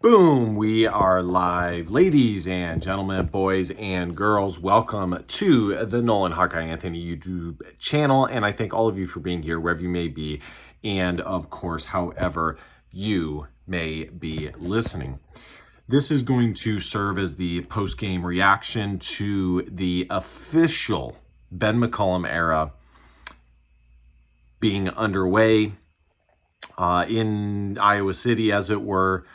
Boom, we are live. Ladies and gentlemen, boys and girls, welcome to the Nolan Hawkeye Anthony YouTube channel. And I thank all of you for being here, wherever you may be. And of course, however you may be listening. This is going to serve as the post-game reaction to the official Ben McCollum era being underway in Iowa City, as it were,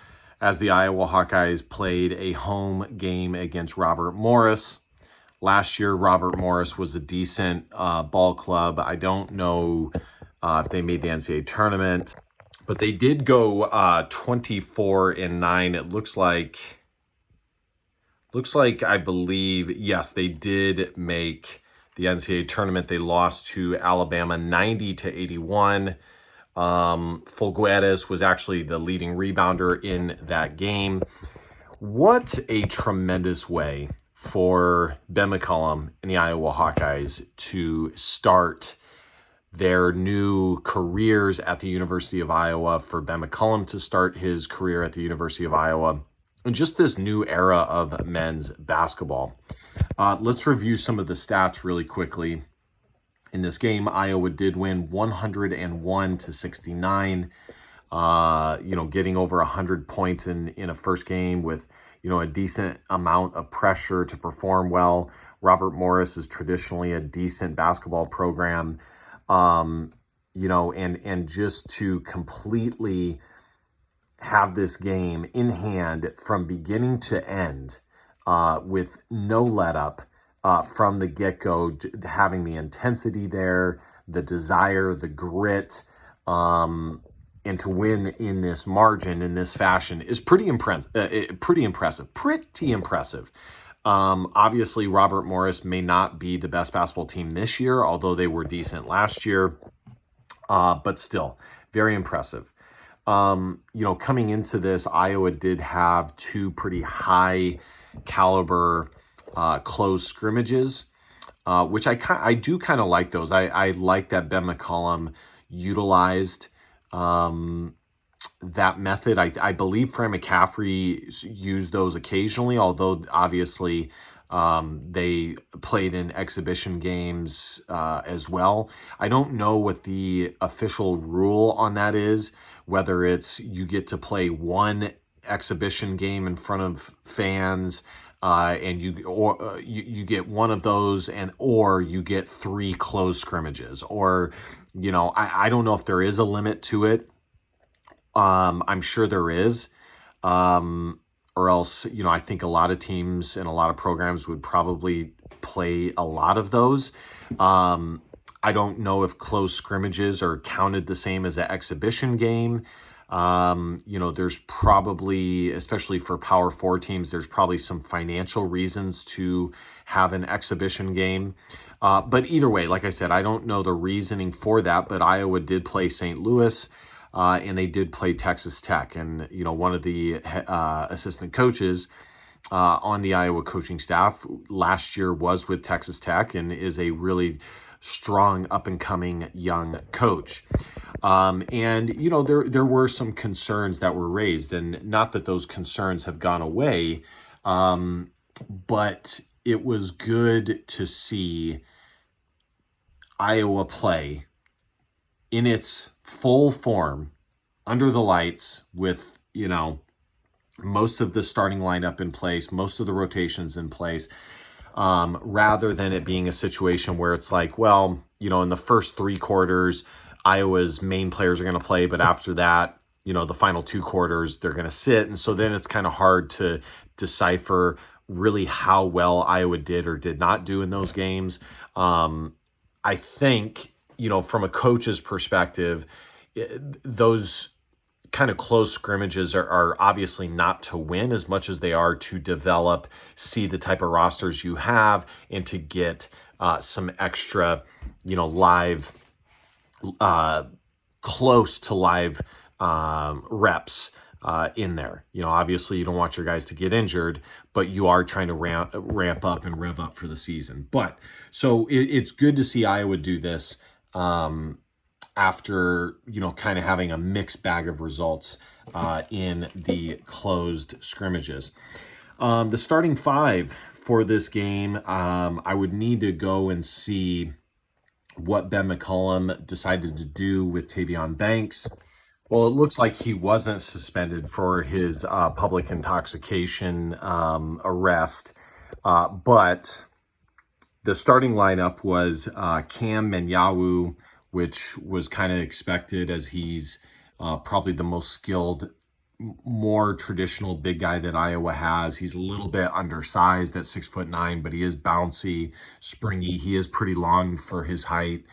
as the Iowa Hawkeyes played a home game against Robert Morris. Last year, Robert Morris was a decent ball club. I don't know if they made the NCAA tournament, but they did go 24-9. It looks like I believe, yes, they did make the NCAA tournament. They lost to Alabama 90-81. Fulgueres was actually the leading rebounder in that game. What a tremendous way for Ben McCollum and the Iowa Hawkeyes to start their new careers at the University of Iowa, for Ben McCollum to start his career at the University of Iowa, and just this new era of men's basketball. Let's review some of the stats really quickly. In this game, Iowa did win 101-69. Getting over 100 points in a first game with, a decent amount of pressure to perform well. Robert Morris is traditionally a decent basketball program, and just to completely have this game in hand from beginning to end with no let up. From the get-go, having the intensity there, the desire, the grit, and to win in this margin, in this fashion, is pretty impressive. Obviously, Robert Morris may not be the best basketball team this year, although they were decent last year, but still, very impressive. Coming into this, Iowa did have two pretty high caliber closed scrimmages, which I do kind of like those. I like that Ben McCollum utilized that method. I believe Fran McCaffrey used those occasionally, although obviously they played in exhibition games as well. I don't know what the official rule on that is, whether it's you get to play one exhibition game in front of fans, and you get one of those, or you get 3 closed scrimmages, or I don't know if there is a limit to it. I'm sure there is, or else I think a lot of teams and a lot of programs would probably play a lot of those. I don't know if closed scrimmages are counted the same as an exhibition game. There's probably, especially for Power 4 teams, there's probably some financial reasons to have an exhibition game. But either way, like I said, I don't know the reasoning for that, but Iowa did play St. Louis, and they did play Texas Tech. And, one of the assistant coaches on the Iowa coaching staff last year was with Texas Tech and is a really strong up-and-coming young coach. There were some concerns that were raised, and not that those concerns have gone away, but it was good to see Iowa play in its full form under the lights with, most of the starting lineup in place, most of the rotations in place, rather than it being a situation where it's like, well, in the first 3 quarters, Iowa's main players are going to play, but after that, the final 2 quarters, they're going to sit. And so then it's kind of hard to decipher really how well Iowa did or did not do in those games. I think, from a coach's perspective, those kind of close scrimmages are obviously not to win as much as they are to develop, see the type of rosters you have, and to get some extra, live, close to live reps in there. Obviously you don't want your guys to get injured, but you are trying to ramp up and rev up for the season. But so it's good to see Iowa do this. after, kind of having a mixed bag of results in the closed scrimmages. The starting five for this game, I would need to go and see what Ben McCollum decided to do with Tavion Banks. Well, it looks like he wasn't suspended for his public intoxication arrest, but the starting lineup was Cam Menyawu, which was kind of expected as he's probably the most skilled, more traditional big guy that Iowa has. He's a little bit undersized at 6'9", but he is bouncy, springy. He is pretty long for his height.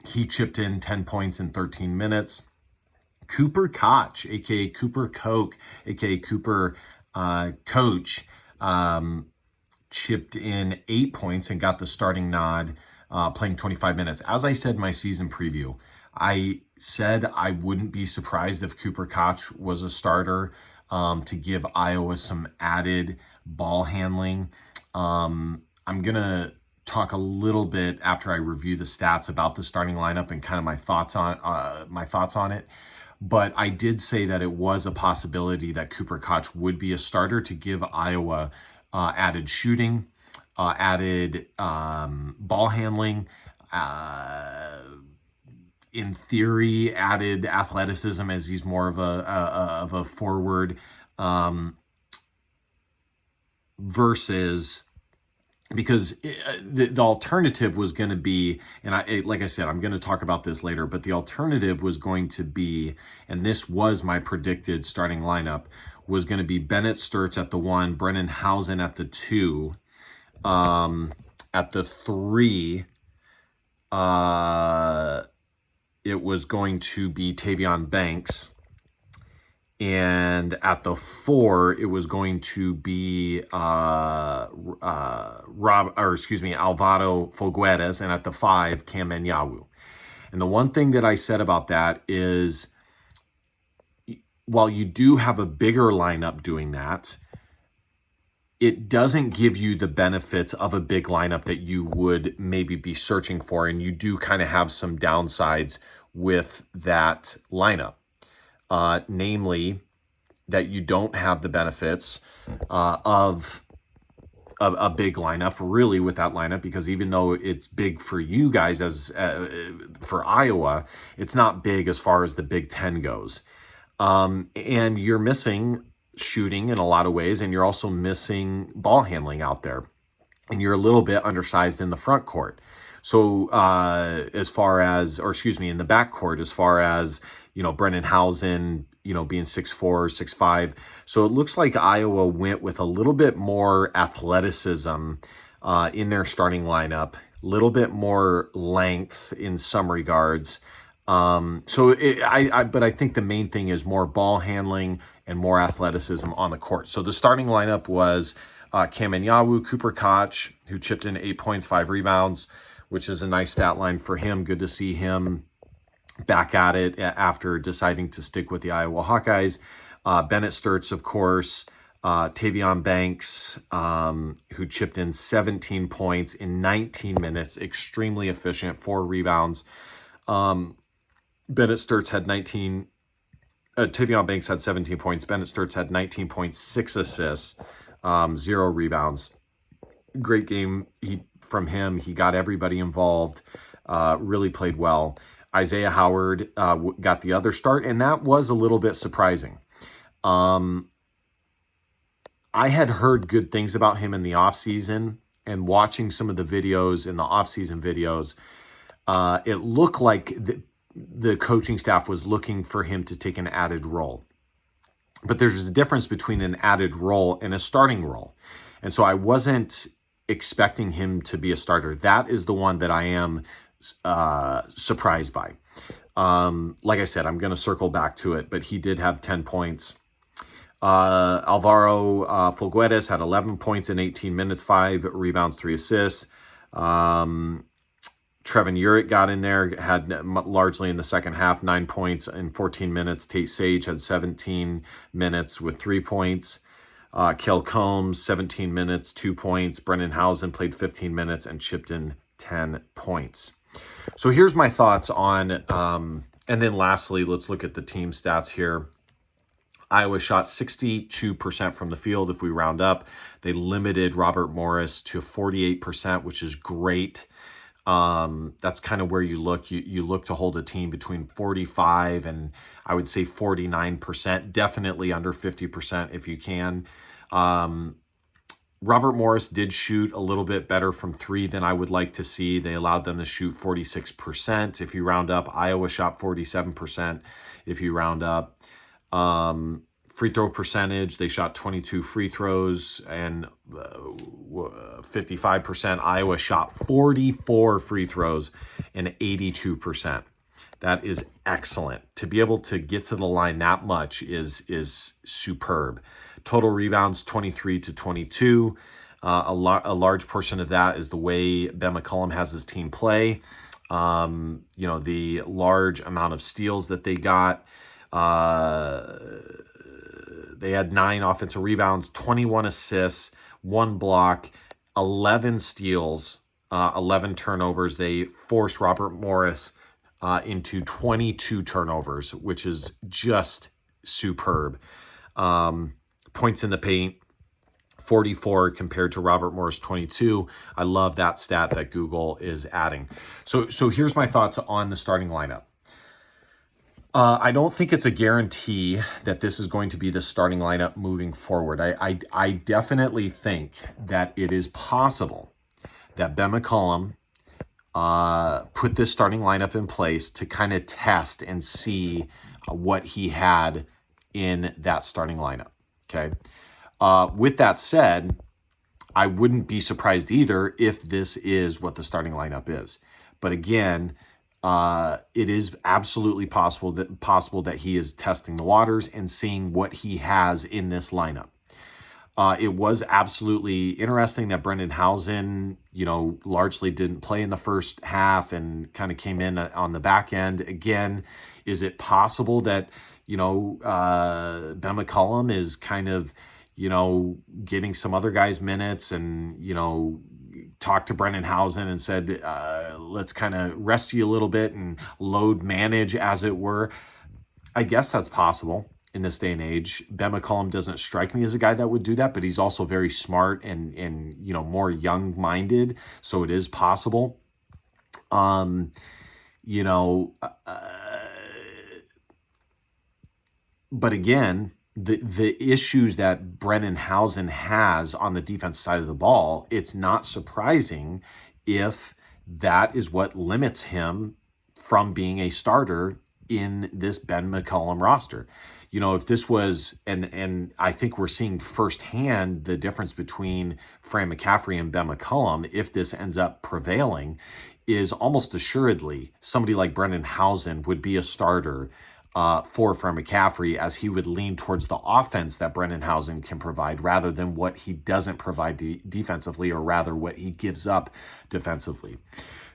He chipped in 10 points in 13 minutes. Cooper Koch, aka Cooper Coke, aka Cooper Coach, chipped in 8 points and got the starting nod, playing 25 minutes. As I said in my season preview, I said I wouldn't be surprised if Cooper Koch was a starter to give Iowa some added ball handling. I'm going to talk a little bit after I review the stats about the starting lineup and kind of my thoughts on it. But I did say that it was a possibility that Cooper Koch would be a starter to give Iowa added shooting, added ball handling, in theory, added athleticism as he's more of a forward, versus, because the alternative was going to be, and like I said, I'm going to talk about this later, but the alternative was going to be, and this was my predicted starting lineup, was going to be Bennett Sturtz at the 1, Brennan Hausen at the 2, at the 3, it was going to be Tavion Banks. And at the 4, it was going to be Alvaro Folguedes, and at the 5, Cam Menyawu. And the one thing that I said about that is, while you do have a bigger lineup doing that, it doesn't give you the benefits of a big lineup that you would maybe be searching for, and you do kind of have some downsides with that lineup. Namely, that you don't have the benefits of a big lineup, really, with that lineup, because even though it's big for you guys as for Iowa, it's not big as far as the Big Ten goes. And you're missing shooting in a lot of ways, and you're also missing ball handling out there, and you're a little bit undersized in the front court. So as far as, in the back court, as far as, Brennan Hausen, being 6'4", 6'5". So it looks like Iowa went with a little bit more athleticism in their starting lineup, a little bit more length in some regards. But I think the main thing is more ball handling and more athleticism on the court. So the starting lineup was Cam Menyawu, Cooper Koch, who chipped in 8 points, 5 rebounds, which is a nice stat line for him. Good to see him back at it after deciding to stick with the Iowa Hawkeyes. Bennett Sturtz, of course, Tavion Banks, who chipped in 17 points in 19 minutes, extremely efficient, 4 rebounds. Bennett Sturtz had Tavion Banks had 17 points. Bennett Sturtz had 19 points, 6 assists, 0 rebounds. Great game from him. He got everybody involved, really played well. Isaiah Howard got the other start, and that was a little bit surprising. I had heard good things about him in the offseason, and watching some of the videos in the offseason videos, it looked like the coaching staff was looking for him to take an added role. But there's a difference between an added role and a starting role. And so I wasn't expecting him to be a starter. That is the one that I am surprised by. Like I said, I'm going to circle back to it, but he did have 10 points. Alvaro Folguedes had 11 points in 18 minutes, 5 rebounds, 3 assists. Trevin Urick got in there, had largely in the second half, 9 points in 14 minutes. Tate Sage had 17 minutes with 3 points. Kel Combs, 17 minutes, 2 points. Brennan Hausen played 15 minutes and chipped in 10 points. So here's my thoughts on, and then lastly, let's look at the team stats here. Iowa shot 62% from the field if we round up. They limited Robert Morris to 48%, which is great. That's kind of where you look. You look to hold a team between 45 and I would say 49%, definitely under 50% if you can. Robert Morris did shoot a little bit better from three than I would like to see. They allowed them to shoot 46%. If you round up, Iowa shot 47% if you round up. Free throw percentage, they shot 22 free throws and 55%. Iowa shot 44 free throws and 82%. That is excellent. To be able to get to the line that much is superb. Total rebounds 23 to 22. A large portion of that is the way Ben McCollum has his team play. The large amount of steals that they got. They had 9 offensive rebounds, 21 assists, 1 block, 11 steals, 11 turnovers. They forced Robert Morris into 22 turnovers, which is just superb. Points in the paint, 44 compared to Robert Morris 22. I love that stat that Google is adding. So here's my thoughts on the starting lineup. I don't think it's a guarantee that this is going to be the starting lineup moving forward. I definitely think that it is possible that Ben McCollum put this starting lineup in place to kind of test and see what he had in that starting lineup. Okay. With that said, I wouldn't be surprised either if this is what the starting lineup is. But again, it is absolutely possible that he is testing the waters and seeing what he has in this lineup. It was absolutely interesting that Brendan Housen, largely didn't play in the first half and kind of came in on the back end. Again, is it possible that, Ben McCollum is kind of, getting some other guys minutes and, talked to Brendan Housen and said, let's kind of rest you a little bit and load manage, as it were. I guess that's possible in this day and age. Ben McCollum doesn't strike me as a guy that would do that, but he's also very smart and more young-minded, so it is possible. But again, the issues that Brendan Housen has on the defense side of the ball, it's not surprising if that is what limits him from being a starter in this Ben McCollum roster. If this was, and I think we're seeing firsthand the difference between Fran McCaffrey and Ben McCollum, if this ends up prevailing, is almost assuredly somebody like Brendan Housen would be a starter for McCaffrey, as he would lean towards the offense that Brendan Housen can provide rather than what he doesn't provide defensively, or rather what he gives up defensively.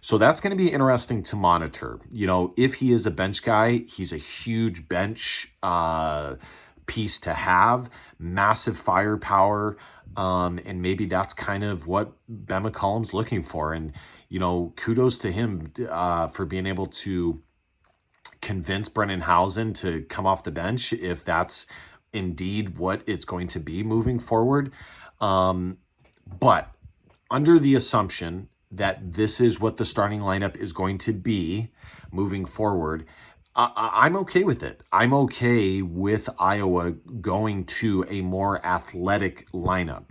So that's going to be interesting to monitor. If he is a bench guy, he's a huge bench piece to have, massive firepower, and maybe that's kind of what Ben McCollum's looking for. And, kudos to him for being able to convince Brendan Housen to come off the bench, if that's indeed what it's going to be moving forward. But under the assumption that this is what the starting lineup is going to be moving forward, I'm okay with it. I'm okay with Iowa going to a more athletic lineup.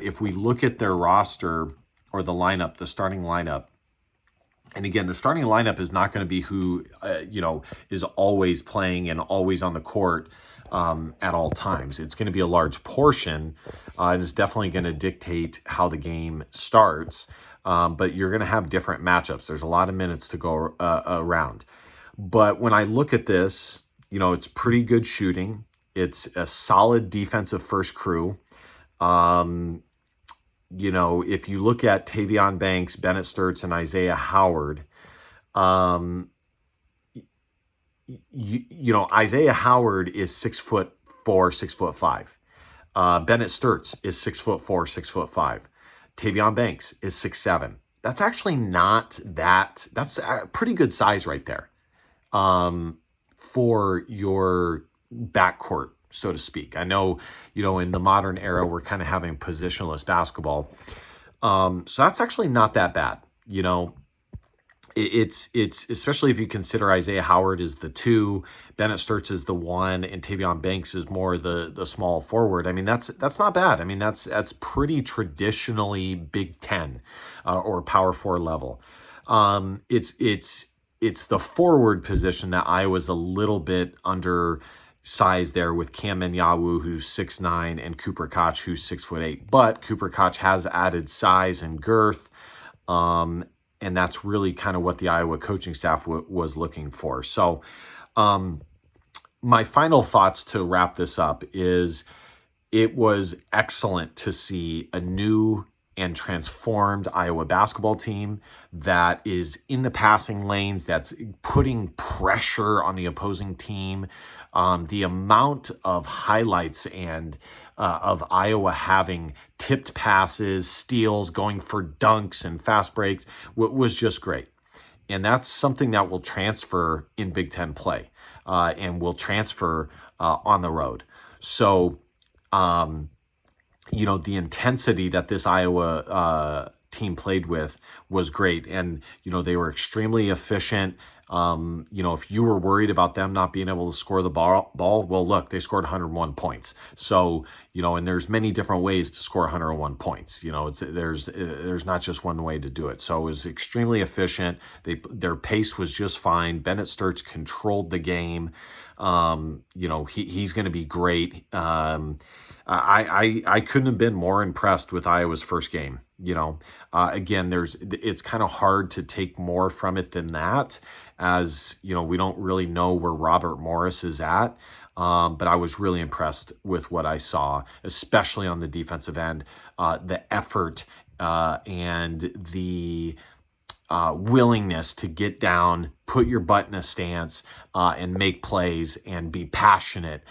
If we look at their roster or the lineup, the starting lineup, and again, the starting lineup is not going to be who, is always playing and always on the court at all times. It's going to be a large portion, and it's definitely going to dictate how the game starts. But you're going to have different matchups. There's a lot of minutes to go around. But when I look at this, it's pretty good shooting. It's a solid defensive first crew. If you look at Tavion Banks, Bennett Sturts, and Isaiah Howard, Isaiah Howard is 6'4", 6'5". Bennett Sturts is 6'4", 6'5". Tavion Banks is 6'7". that's actually not that, that's a pretty good size right there for your backcourt, so to speak. I know, in the modern era, we're kind of having positionless basketball. So that's actually not that bad. It's especially if you consider Isaiah Howard is the 2, Bennett Sturts is the 1, and Tavion Banks is more the small forward. I mean, that's not bad. I mean, that's pretty traditionally Big Ten or Power 4 level. It's the forward position that Iowa's a little bit undersized there with Cam Menyawu, who's 6'9", and Cooper Koch, who's 6'8". But Cooper Koch has added size and girth. And that's really kind of what the Iowa coaching staff was looking for. So my final thoughts to wrap this up is it was excellent to see a new and transformed Iowa basketball team that is in the passing lanes, that's putting pressure on the opposing team. The amount of highlights and of Iowa having tipped passes, steals, going for dunks and fast breaks was just great. And that's something that will transfer in Big Ten play and will transfer on the road. So, the intensity that this Iowa team played with was great. And, they were extremely efficient. If you were worried about them not being able to score the ball, well, look, they scored 101 points. So, and there's many different ways to score 101 points. There's not just one way to do it. So it was extremely efficient. Their pace was just fine. Bennett Sturts controlled the game. He's going to be great. I couldn't have been more impressed with Iowa's first game. Again, it's kind of hard to take more from it than that, as we don't really know where Robert Morris is at. But I was really impressed with what I saw, especially on the defensive end, the effort and the willingness to get down, put your butt in a stance, and make plays and be passionate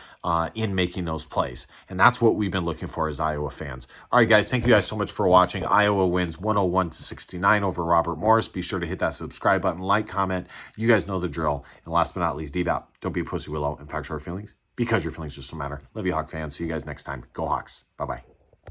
in making those plays. And that's what we've been looking for as Iowa fans. All right, guys, thank you guys so much for watching. Iowa wins 101-69 over Robert Morris. Be sure to hit that subscribe button, like, comment. You guys know the drill. And last but not least, D-Bap, don't be a pussy willow and facts our feelings, because your feelings just don't matter. Love you, Hawk fans. See you guys next time. Go Hawks. Bye-bye.